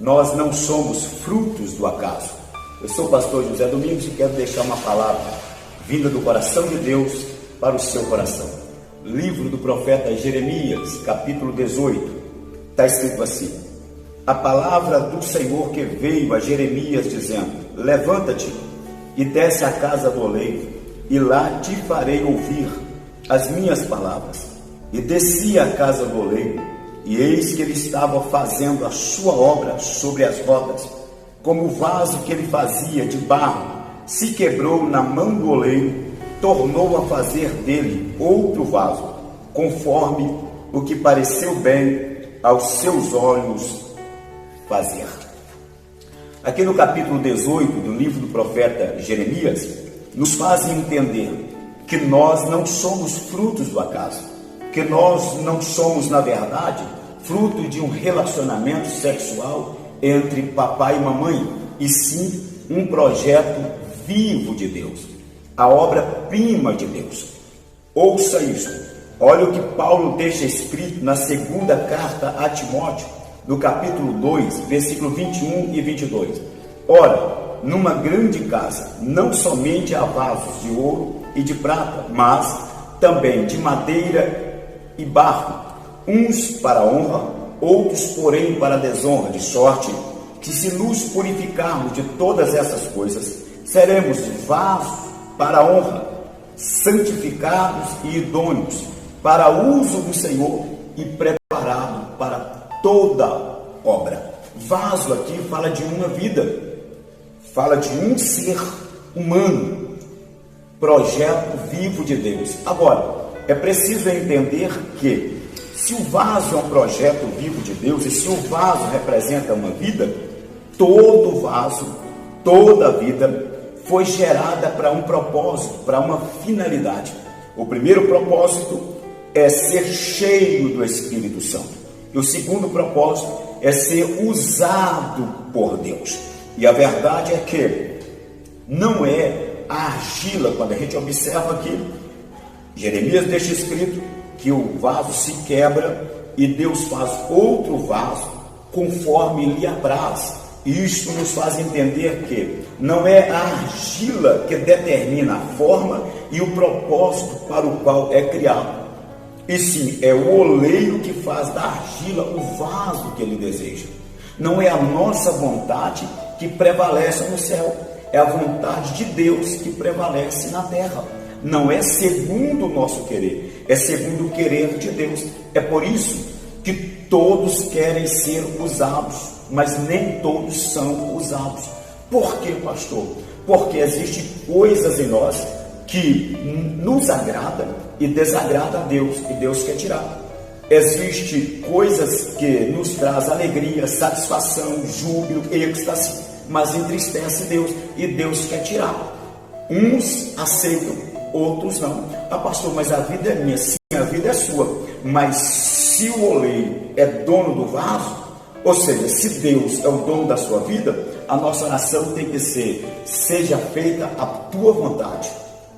Nós não somos frutos do acaso. Eu sou o pastor José Domingos e quero deixar uma palavra vinda do coração de Deus para o seu coração. Livro do profeta Jeremias, capítulo 18, está escrito assim: a palavra do Senhor que veio a Jeremias dizendo: levanta-te e desce à casa do oleiro, e lá te farei ouvir as minhas palavras. E desci à casa do oleiro, e eis que ele estava fazendo a sua obra sobre as rodas, como o vaso que ele fazia de barro se quebrou na mão do oleiro, tornou a fazer dele outro vaso, conforme o que pareceu bem aos seus olhos fazer. Aqui no capítulo 18 do livro do profeta Jeremias, nos faz entender que nós não somos frutos do acaso, que nós não somos, na verdade, fruto de um relacionamento sexual entre papai e mamãe, e sim um projeto vivo de Deus, a obra-prima de Deus. Ouça isso, olha o que Paulo deixa escrito na segunda carta a Timóteo, no capítulo 2, versículo 21 e 22. Ora, numa grande casa, não somente há vasos de ouro e de prata, mas também de madeira e barro, uns para honra, outros porém para desonra, de sorte que, se nos purificarmos de todas essas coisas, seremos vasos para honra, santificados e idôneos para uso do Senhor e preparados para toda obra. Vaso aqui fala de uma vida, fala de um ser humano, projeto vivo de Deus. Agora, é preciso entender que, se o vaso é um projeto vivo de Deus, e se o vaso representa uma vida, todo vaso, toda vida foi gerada para um propósito, para uma finalidade. O primeiro propósito é ser cheio do Espírito Santo. E o segundo propósito é ser usado por Deus. E a verdade é que não é a argila. Quando a gente observa aqui, Jeremias deixa escrito que o vaso se quebra e Deus faz outro vaso conforme lhe apraz. E isto nos faz entender que não é a argila que determina a forma e o propósito para o qual é criado, e sim é o oleiro que faz da argila o vaso que ele deseja. Não é a nossa vontade que prevalece no céu, é a vontade de Deus que prevalece na terra. Não é segundo o nosso querer, é segundo o querer de Deus. É por isso que todos querem ser usados, mas nem todos são usados. Por quê, pastor? Porque existem coisas em nós que nos agradam e desagradam a Deus, e Deus quer tirar. Existem coisas que nos traz alegria, satisfação, júbilo, êxtase, mas entristece Deus, e Deus quer tirar. Uns aceitam, outros não. Ah, pastor, mas a vida é minha. Sim, a vida é sua, mas se o oleiro é dono do vaso, ou seja, se Deus é o dono da sua vida, a nossa oração tem que ser: seja feita a tua vontade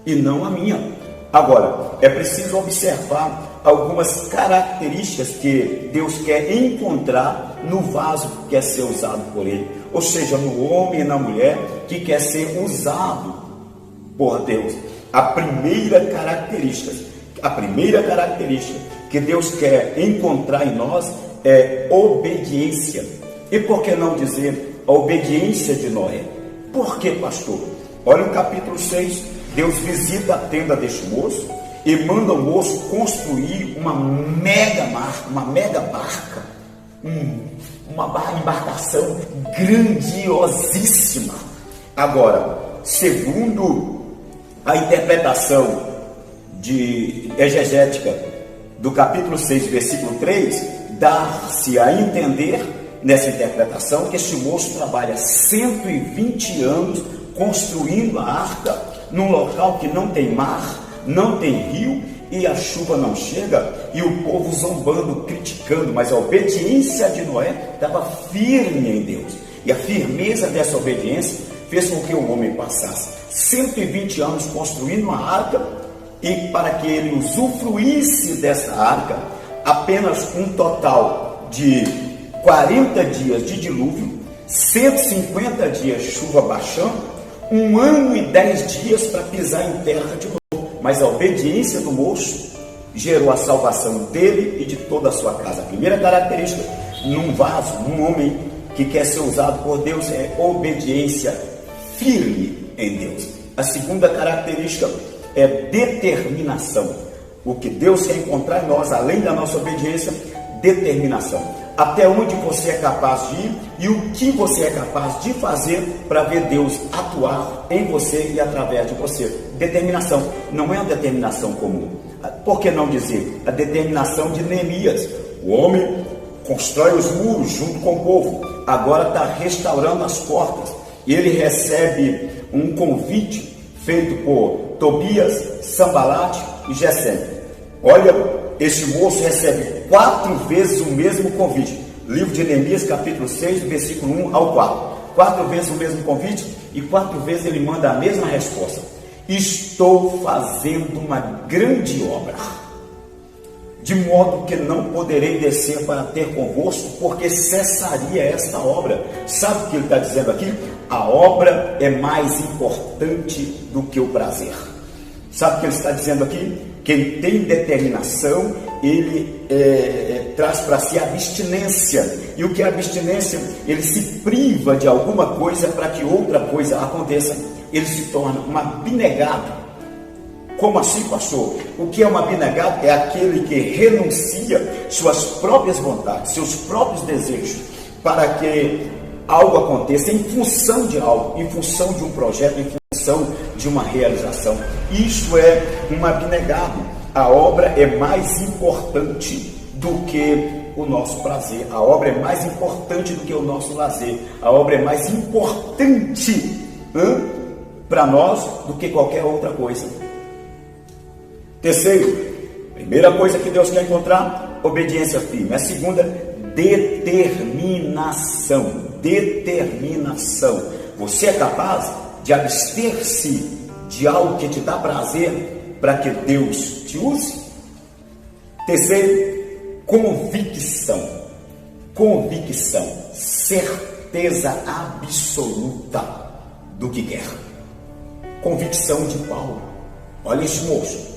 e não a minha. Agora, é preciso observar algumas características que Deus quer encontrar no vaso que quer ser usado por Ele, ou seja, no homem e na mulher que quer ser usado por Deus. A primeira característica que Deus quer encontrar em nós é obediência. E por que não dizer a obediência de Noé? Por que, pastor? Olha o capítulo 6, Deus visita a tenda deste moço e manda o moço construir uma mega barca, uma embarcação grandiosíssima. Agora, segundo a interpretação exegética do capítulo 6, versículo 3, dá-se a entender nessa interpretação que este moço trabalha 120 anos construindo a arca num local que não tem mar, não tem rio, e a chuva não chega, e o povo zombando, criticando, mas a obediência de Noé estava firme em Deus, e a firmeza dessa obediência fez com que o homem passasse 120 anos construindo uma arca, e para que ele usufruísse dessa arca, apenas um total de 40 dias de dilúvio, 150 dias chuva baixando, 1 ano e 10 dias para pisar em terra de novo. Mas a obediência do moço gerou a salvação dele e de toda a sua casa. A primeira característica num vaso, num homem que quer ser usado por Deus, é obediência firme em Deus. A segunda característica é determinação. O que Deus quer encontrar em nós, além da nossa obediência, determinação. Até onde você é capaz de ir e o que você é capaz de fazer para ver Deus atuar em você e através de você. Determinação não é uma determinação comum. Por que não dizer a determinação de Neemias? O homem constrói os muros junto com o povo, agora está restaurando as portas. E ele recebe um convite feito por Tobias, Sambalate e Gesem. Olha, esse moço recebe 4 vezes o mesmo convite. Livro de Neemias, capítulo 6, versículo 1 ao 4. 4 vezes o mesmo convite e 4 vezes ele manda a mesma resposta. Estou fazendo uma grande obra, de modo que não poderei descer para ter convosco, porque cessaria esta obra. Sabe o que ele está dizendo aqui? A obra é mais importante do que o prazer. Sabe o que ele está dizendo aqui? Quem tem determinação, ele traz para si abstinência. E o que é abstinência? Ele se priva de alguma coisa para que outra coisa aconteça. Ele se torna um abnegado. Como assim, pastor? O que é um abnegado? É aquele que renuncia suas próprias vontades, seus próprios desejos, para que algo aconteça em função de algo, em função de um projeto, em função de uma realização. Isso é um abnegado. A obra é mais importante do que o nosso prazer. A obra é mais importante do que o nosso lazer. A obra é mais importante para nós do que qualquer outra coisa. Terceiro, primeira coisa que Deus quer encontrar, obediência firme. A segunda, determinação. Determinação. Você é capaz de abster-se de algo que te dá prazer para que Deus te use? Terceiro, convicção. Convicção, certeza absoluta do que quer. Convicção de Paulo. Olha esse moço.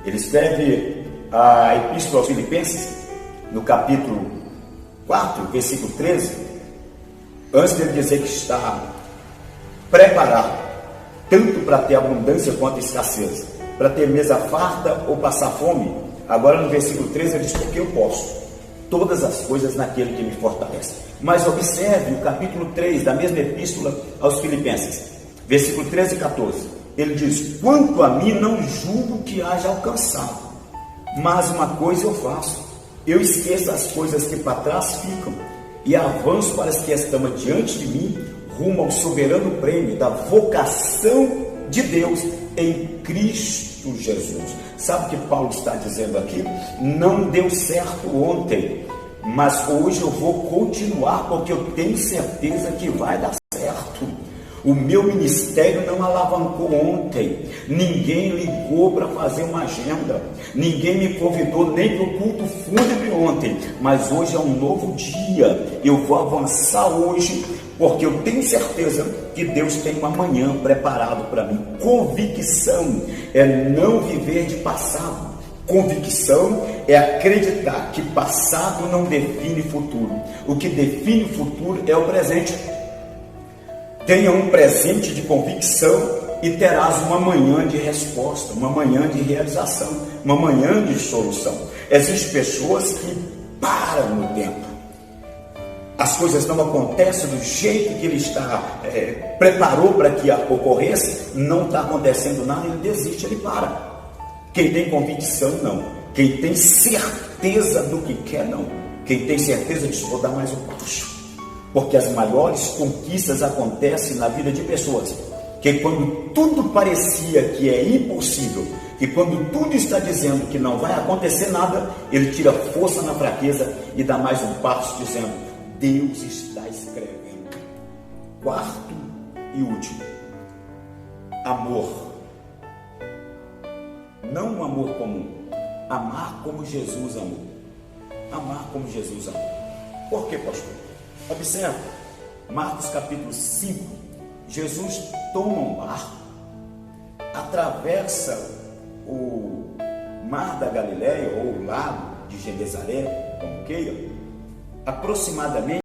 Ele escreve a Epístola aos Filipenses, no capítulo 4, versículo 13, antes dele dizer que está preparado, tanto para ter abundância quanto escassez, para ter mesa farta ou passar fome. Agora no versículo 13 ele diz, porque eu posso todas as coisas naquele que me fortalece. Mas observe o capítulo 3 da mesma Epístola aos Filipenses, versículo 13 e 14. Ele diz, quanto a mim não julgo que haja alcançado, mas uma coisa eu faço, eu esqueço as coisas que para trás ficam e avanço para as que estão diante de mim, rumo ao soberano prêmio da vocação de Deus em Cristo Jesus. Sabe o que Paulo está dizendo aqui? Não deu certo ontem, mas hoje eu vou continuar, porque eu tenho certeza que vai dar certo. O meu ministério não alavancou ontem, ninguém ligou para fazer uma agenda, ninguém me convidou nem para o culto fúnebre ontem, mas hoje é um novo dia, eu vou avançar hoje, porque eu tenho certeza que Deus tem um amanhã preparado para mim. Convicção é não viver de passado. Convicção é acreditar que passado não define futuro. O que define o futuro é o presente. Tenha um presente de convicção e terás uma manhã de resposta, uma manhã de realização, uma manhã de solução. Existem pessoas que param no tempo. As coisas não acontecem do jeito que ele preparou para que ocorresse, não está acontecendo nada, ele desiste, ele para. Quem tem convicção, não. Quem tem certeza do que quer, não. Quem tem certeza disso, vou dar mais um passo. Porque as maiores conquistas acontecem na vida de pessoas que quando tudo parecia que é impossível, que quando tudo está dizendo que não vai acontecer nada, ele tira força na fraqueza e dá mais um passo dizendo, Deus está escrevendo. Quarto e último, amor. Não um amor comum, amar como Jesus amou. Amar como Jesus amou. Por quê, pastor? Observe, Marcos capítulo 5, Jesus toma um barco, atravessa o mar da Galileia, ou o lago de Genezaré, como queira, aproximadamente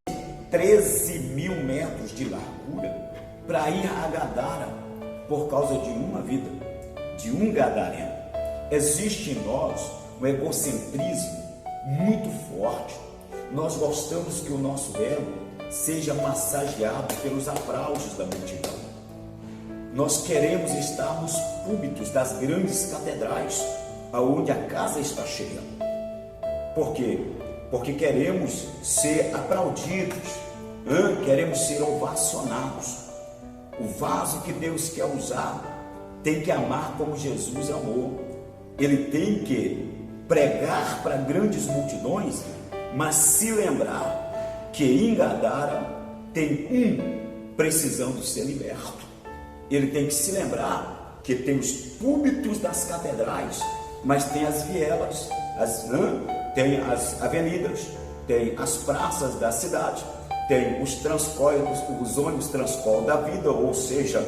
13.000 metros de largura, para ir a Gadara, por causa de uma vida, de um gadareno. Existe em nós um egocentrismo muito forte. Nós gostamos que o nosso ego seja massageado pelos aplausos da multidão. Nós queremos estar nos púlpitos das grandes catedrais, aonde a casa está cheia. Por quê? Porque queremos ser aplaudidos, queremos ser ovacionados. O vaso que Deus quer usar tem que amar como Jesus amou. Ele tem que pregar para grandes multidões, mas se lembrar que em Gadara tem um precisando ser liberto. Ele tem que se lembrar que tem os púlpitos das catedrais, mas tem as vielas, tem as avenidas, tem as praças da cidade, tem os transcóidos, os ônibus transcol da vida, ou seja,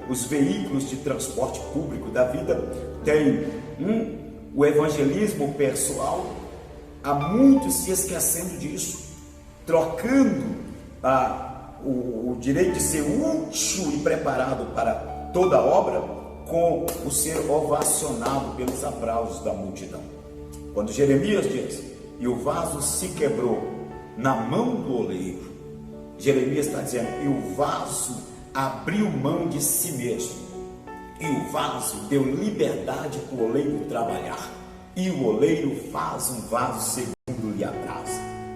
os veículos de transporte público da vida, tem o evangelismo pessoal. Há muitos se esquecendo disso, trocando o direito de ser útil e preparado para toda a obra com o ser ovacionado pelos aplausos da multidão. Quando Jeremias diz, e o vaso se quebrou na mão do oleiro, Jeremias está dizendo, e o vaso abriu mão de si mesmo, e o vaso deu liberdade para o oleiro trabalhar, e o oleiro faz um vaso segundo lhe apraz.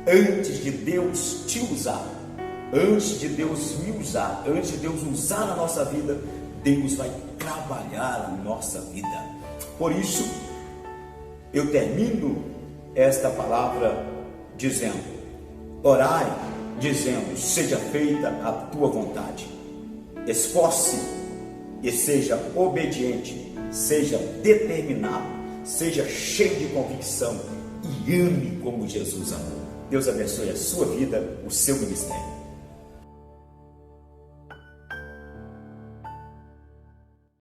Antes de Deus te usar, antes de Deus me usar, antes de Deus usar a nossa vida, Deus vai trabalhar a nossa vida. Por isso, eu termino esta palavra dizendo, orai, dizendo, seja feita a tua vontade. Esforce e seja obediente, seja determinado, seja cheio de convicção e ame como Jesus amou. Deus abençoe a sua vida, o seu ministério.